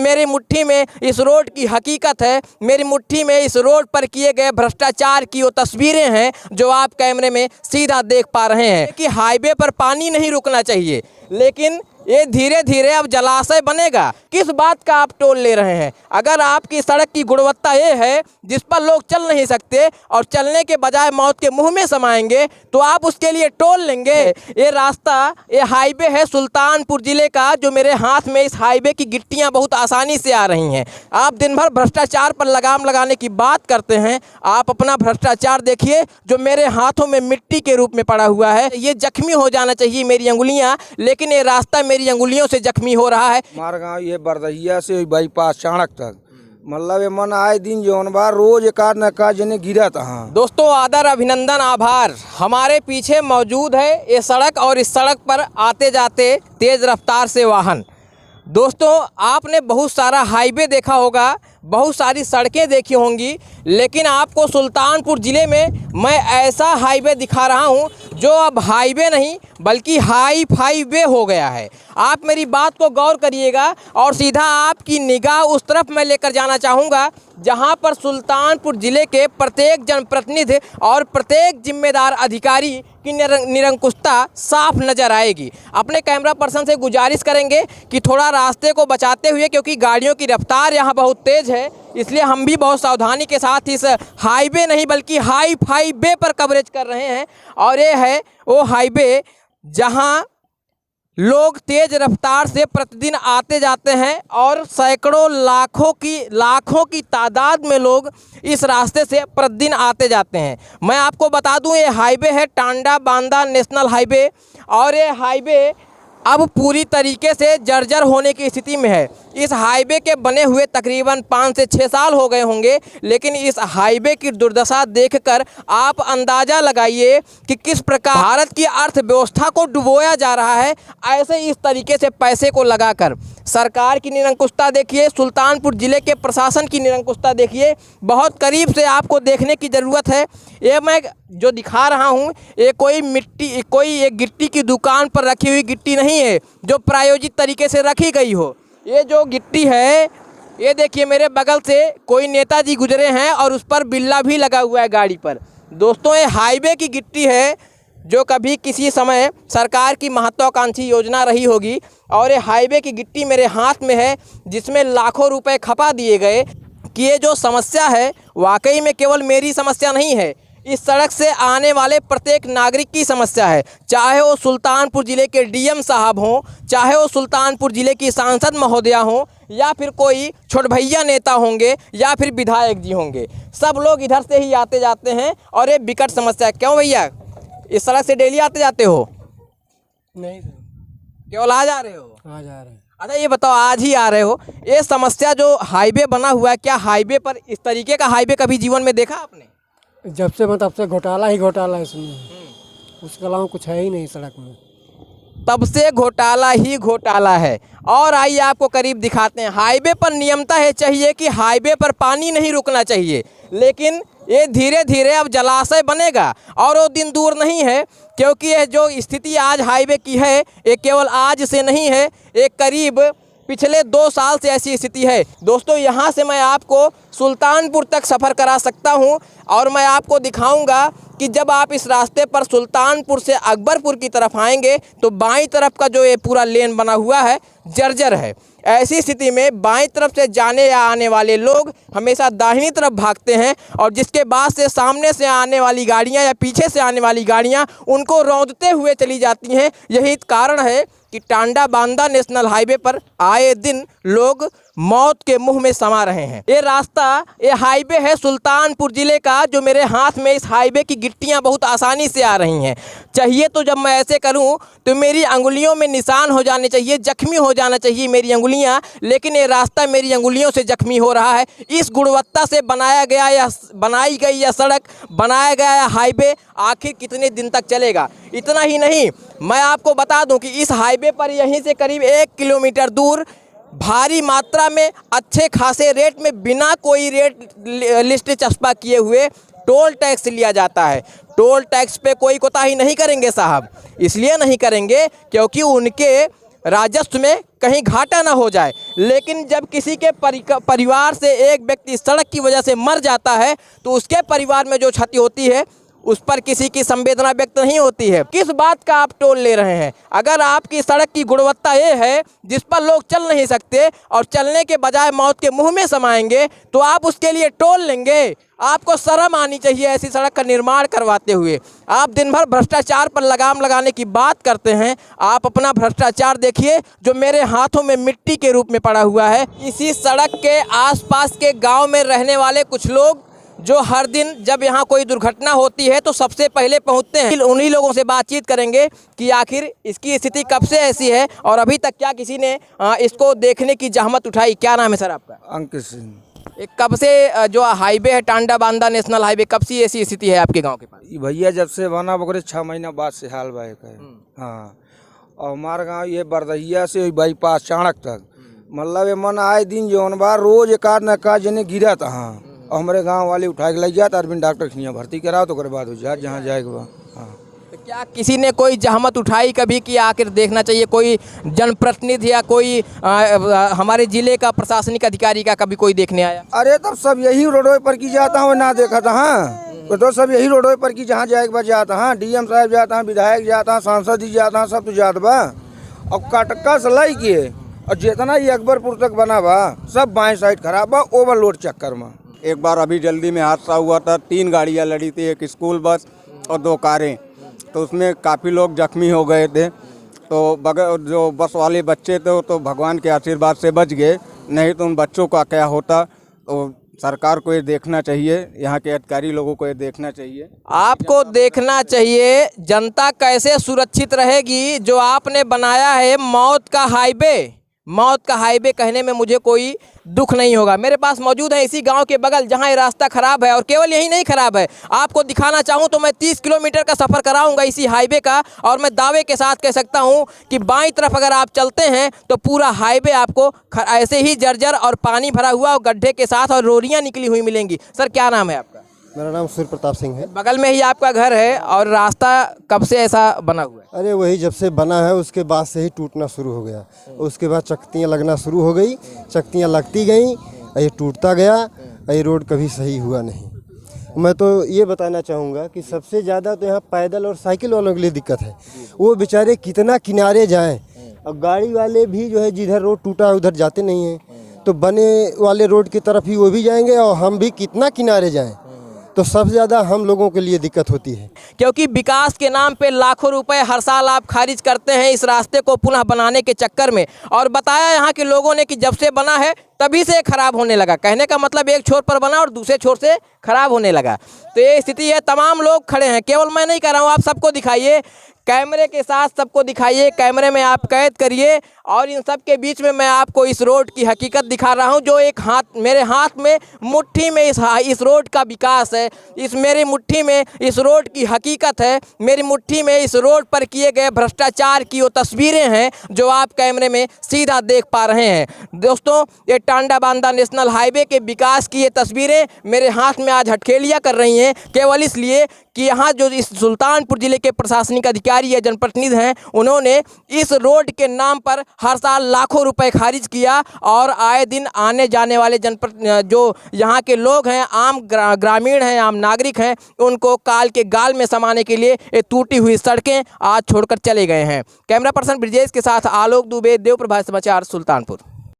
मेरी मुट्ठी में इस रोड की हकीकत है, मेरी मुट्ठी में इस रोड पर किए गए भ्रष्टाचार की वो तस्वीरें हैं जो आप कैमरे में सीधा देख पा रहे हैं कि हाईवे पर पानी नहीं रुकना चाहिए, लेकिन ये धीरे धीरे अब जलाशय बनेगा। किस बात का आप टोल ले रहे हैं? अगर आपकी सड़क की गुणवत्ता ये है जिस पर लोग चल नहीं सकते और चलने के बजाय मौत के मुंह में समाएंगे तो आप उसके लिए टोल लेंगे। ये रास्ता, ये हाईवे है सुल्तानपुर ज़िले का, जो मेरे हाथ में इस हाईवे की गिट्टियां बहुत आसानी से आ रही हैं। आप दिन भर भ्रष्टाचार पर लगाम लगाने की बात करते हैं, आप अपना भ्रष्टाचार देखिए जो मेरे हाथों में मिट्टी के रूप में पड़ा हुआ है। ये जख्मी हो जाना चाहिए मेरी अंगुलियाँ, लेकिन ये रास्ता मेरी अंगुलियों से जख्मी हो रहा है। हमारे गाँव ये बरदहिया से बाईपास चाणक तक मतलब ये मन आए दिन जौन बार रोज एक न का जने गिरा था। दोस्तों आदर, अभिनंदन, आभार। हमारे पीछे मौजूद है ये सड़क और इस सड़क पर आते जाते तेज रफ्तार से वाहन। दोस्तों आपने बहुत सारा हाईवे देखा होगा, बहुत सारी सड़कें देखी होंगी, लेकिन आपको सुल्तानपुर ज़िले में मैं ऐसा हाईवे दिखा रहा हूं जो अब हाईवे नहीं बल्कि हाई फाई वे हो गया है। आप मेरी बात को गौर करिएगा और सीधा आपकी निगाह उस तरफ मैं लेकर जाना चाहूँगा जहां पर सुल्तानपुर ज़िले के प्रत्येक जनप्रतिनिधि और प्रत्येक जिम्मेदार अधिकारी की निरंकुशता साफ नज़र आएगी। अपने कैमरा पर्सन से गुजारिश करेंगे कि थोड़ा रास्ते को बचाते हुए, क्योंकि गाड़ियों की रफ्तार यहाँ बहुत तेज़ है, इसलिए हम भी बहुत सावधानी के साथ इस हाईवे नहीं बल्कि हाई फाई वे पर कवरेज कर रहे हैं। और ये है वो हाईवे जहां लोग तेज रफ्तार से प्रतिदिन आते जाते हैं और सैकड़ों लाखों की तादाद में लोग इस रास्ते से प्रतिदिन आते जाते हैं। मैं आपको बता दूं ये हाईवे है टांडा बांदा नेशनल हाईवे, और ये हाईवे अब पूरी तरीके से जर्जर होने की स्थिति में है। इस हाईवे के बने हुए तकरीबन 5 से 6 साल हो गए होंगे, लेकिन इस हाईवे की दुर्दशा देखकर आप अंदाज़ा लगाइए कि किस प्रकार भारत की अर्थव्यवस्था को डुबोया जा रहा है। ऐसे इस तरीके से पैसे को लगाकर सरकार की निरंकुशता देखिए, सुल्तानपुर ज़िले के प्रशासन की निरंकुशता देखिए, बहुत करीब से आपको देखने की ज़रूरत है। ये मैं जो दिखा रहा हूँ ये कोई एक गिट्टी की दुकान पर रखी हुई गिट्टी नहीं है जो प्रायोजित तरीके से रखी गई हो। ये जो गिट्टी है, ये देखिए मेरे बगल से कोई नेताजी गुजरे हैं और उस पर बिल्ला भी लगा हुआ है गाड़ी पर। दोस्तों ये हाईवे की गिट्टी है जो कभी किसी समय सरकार की महत्वाकांक्षी योजना रही होगी, और ये हाईवे की गिट्टी मेरे हाथ में है जिसमें लाखों रुपए खपा दिए गए। कि ये जो समस्या है वाकई में केवल मेरी समस्या नहीं है, इस सड़क से आने वाले प्रत्येक नागरिक की समस्या है, चाहे वो सुल्तानपुर ज़िले के डीएम साहब हों, चाहे वो सुल्तानपुर ज़िले की सांसद महोदया हों, या फिर कोई छोट भैया नेता होंगे, या फिर विधायक जी होंगे। सब लोग इधर से ही आते जाते हैं और ये विकट समस्या है। क्यों भैया, इस सड़क से डेली आते जाते हो? नहीं, केवल आज आ रहे हो? आज आ रहे हैं। अच्छा ये बताओ, आज ही आ रहे हो? ये समस्या जो हाईवे बना हुआ है, क्या हाईवे पर इस तरीके का हाईवे कभी जीवन में देखा आपने? जब से मैं तब से घोटाला ही घोटाला है इसमें, उसके अलावा कुछ है ही नहीं सड़क में। तब से घोटाला ही घोटाला है। और आइए आपको करीब दिखाते हैं। हाईवे पर नियमता है चाहिए कि हाईवे पर पानी नहीं रुकना चाहिए, लेकिन ये धीरे धीरे अब जलाशय बनेगा और वो दिन दूर नहीं है, क्योंकि ये जो स्थिति आज हाईवे की है ये केवल आज से नहीं है, एक करीब पिछले 2 साल से ऐसी स्थिति है। दोस्तों यहाँ से मैं आपको सुल्तानपुर तक सफ़र करा सकता हूँ और मैं आपको दिखाऊंगा कि जब आप इस रास्ते पर सुल्तानपुर से अकबरपुर की तरफ आएंगे तो बाईं तरफ का जो ये पूरा लेन बना हुआ है जर्जर है। ऐसी स्थिति में बाईं तरफ से जाने या आने वाले लोग हमेशा दाहिनी तरफ भागते हैं, और जिसके बाद से सामने से आने वाली गाड़ियां या पीछे से आने वाली गाड़ियां उनको रौंदते हुए चली जाती हैं। यही कारण है कि टांडा बांदा नेशनल हाईवे पर आए दिन लोग मौत के मुंह में समा रहे हैं। ये रास्ता, ये हाईवे है सुल्तानपुर ज़िले का, जो मेरे हाथ में इस हाईवे की गिट्टियां बहुत आसानी से आ रही हैं। चाहिए तो जब मैं ऐसे करूं तो मेरी अंगुलियों में निशान हो जाने चाहिए, जख्मी हो जाना चाहिए मेरी अंगुलियां, लेकिन ये रास्ता मेरी अंगुलियों से जख्मी हो रहा है। इस गुणवत्ता से बनाई गई यह सड़क, बनाया गया हाईवे आखिर कितने दिन तक चलेगा? इतना ही नहीं, मैं आपको बता दूं कि इस हाईवे पर यहीं से करीब 1 किलोमीटर दूर भारी मात्रा में अच्छे खासे रेट में बिना कोई रेट लिस्ट चस्पा किए हुए टोल टैक्स लिया जाता है। टोल टैक्स पे कोई कोताही नहीं करेंगे साहब, इसलिए नहीं करेंगे क्योंकि उनके राजस्व में कहीं घाटा ना हो जाए। लेकिन जब किसी के परिवार से एक व्यक्ति सड़क की वजह से मर जाता है तो उसके परिवार में जो क्षति होती है उस पर किसी की संवेदना व्यक्त नहीं होती है। किस बात का आप टोल ले रहे हैं? अगर आपकी सड़क की गुणवत्ता ये है जिस पर लोग चल नहीं सकते और चलने के बजाय मौत के मुंह में समाएंगे तो आप उसके लिए टोल लेंगे? आपको शर्म आनी चाहिए ऐसी सड़क का निर्माण करवाते हुए। आप दिन भर भ्रष्टाचार पर लगाम लगाने की बात करते हैं। आप अपना भ्रष्टाचार देखिए जो मेरे हाथों में मिट्टी के रूप में पड़ा हुआ है। इसी सड़क के आसपास के गांव में रहने वाले कुछ लोग जो हर दिन जब यहाँ कोई दुर्घटना होती है तो सबसे पहले पहुँचते हैं। उन्हीं लोगों से बातचीत करेंगे कि आखिर इसकी स्थिति कब से ऐसी है और अभी तक क्या किसी ने इसको देखने की जहमत उठाई। क्या नाम है सर आपका? अंकित सिंह। एक कब से जो हाईवे है टांडा बांदा नेशनल हाईवे, कब से ऐसी स्थिति है आपके गांव के पास? ये भैया जब से बना बकरे 6 महीना बाद से हाल बाइक है। हाँ, और हमारे गांव ये बरदहिया से बाईपास चाणक तक मतलब ये मन आए दिन जौन बार रोज एक आध न का जने गिरा था। हाँ, और हमारे गांव वाले उठा के लग जाता अरविंद डॉक्टर खनिया भर्ती कराओ तो बाद हो जाए जहाँ जाएगा। हाँ, तो क्या किसी ने कोई जहमत उठाई कभी कि आखिर देखना चाहिए? कोई जनप्रतिनिधि या कोई हमारे जिले का प्रशासनिक अधिकारी का कभी कोई देखने आया? अरे तब सब यही रोडों पर की जाता हूँ ना देखा था। हाँ, तो सब यही रोडों पर की जहाँ जाए जाता। हाँ, डीएम साहब जाता, विधायक जाता, सांसद जी जाता, सब तो जात बा। और काटका सलाई किए और जितना ये अकबरपुर तक बना बा सब बाएं साइड खराब बा ओवरलोड चक्कर में। एक बार अभी जल्दी में हादसा हुआ था, 3 गाड़ियां लड़ी थी, एक स्कूल बस और 2 कारें। तो उसमें काफ़ी लोग जख्मी हो गए थे। तो जो बस वाले बच्चे थे तो भगवान के आशीर्वाद से बच गए, नहीं तो उन बच्चों का क्या होता। तो सरकार को ये देखना चाहिए, यहाँ के अधिकारी लोगों को ये देखना चाहिए। आपको देखना चाहिए जनता कैसे सुरक्षित रहेगी जो आपने बनाया है मौत का हाईवे। मौत का हाईवे कहने में मुझे कोई दुख नहीं होगा। मेरे पास मौजूद है इसी गांव के बगल जहां ये रास्ता खराब है और केवल यही नहीं खराब है, आपको दिखाना चाहूं तो मैं 30 किलोमीटर का सफ़र कराऊंगा इसी हाईवे का। और मैं दावे के साथ कह सकता हूं कि बाईं तरफ अगर आप चलते हैं तो पूरा हाईवे आपको ऐसे ही जर्जर और पानी भरा हुआ और गड्ढे के साथ और रोरियाँ निकली हुई मिलेंगी। सर क्या नाम है आपका? मेरा नाम सूर्य प्रताप सिंह है। बगल में ही आपका घर है और रास्ता कब से ऐसा बना हुआ है? अरे वही जब से बना है उसके बाद से ही टूटना शुरू हो गया। उसके बाद चकतियाँ लगना शुरू हो गई, चकतियाँ लगती गई, ये टूटता गया, ये रोड कभी सही हुआ नहीं। मैं तो ये बताना चाहूँगा कि सबसे ज़्यादा तो यहाँ पैदल और साइकिल वालों के लिए दिक्कत है। वो बेचारे कितना किनारे जाएँ, और गाड़ी वाले भी जो है जिधर रोड टूटा है उधर जाते नहीं हैं, तो बने वाले रोड की तरफ ही वो भी जाएंगे और हम भी कितना किनारे जाएँ, तो सबसे ज़्यादा हम लोगों के लिए दिक्कत होती है। क्योंकि विकास के नाम पे लाखों रुपए हर साल आप खारिज करते हैं इस रास्ते को पुनः बनाने के चक्कर में। और बताया यहाँ के लोगों ने कि जब से बना है तभी से खराब होने लगा। कहने का मतलब एक छोर पर बना और दूसरे छोर से खराब होने लगा। तो ये स्थिति है। तमाम लोग खड़े हैं, केवल मैं नहीं कह रहा हूँ, आप सबको दिखाइए, कैमरे के साथ सबको दिखाइए, कैमरे में आप कैद करिए। और इन सब के बीच में मैं आपको इस रोड की हकीकत दिखा रहा हूं जो एक हाथ मेरे हाथ में मुट्ठी में इस रोड का विकास है। इस मेरी मुट्ठी में इस रोड की हकीकत है। मेरी मुट्ठी में इस रोड पर किए गए भ्रष्टाचार की वो तस्वीरें हैं जो आप कैमरे में सीधा देख पा रहे हैं। दोस्तों, ये टांडा बांदा नेशनल हाईवे के विकास की ये तस्वीरें मेरे हाथ में आज हटखेलियाँ कर रही हैं, केवल इसलिए कि यहाँ जो इस सुल्तानपुर ज़िले के प्रशासनिक अधिकारी या जनप्रतिनिधि हैं उन्होंने इस रोड के नाम पर हर साल लाखों रुपए खारिज किया और आए दिन आने जाने वाले जो यहाँ के लोग हैं, आम ग्रामीण हैं, आम नागरिक हैं, उनको काल के गाल में समाने के लिए ये टूटी हुई सड़कें आज छोड़कर चले गए हैं। कैमरा पर्सन ब्रिजेश के साथ आलोक दुबे, देव प्रभात समाचार, सुल्तानपुर।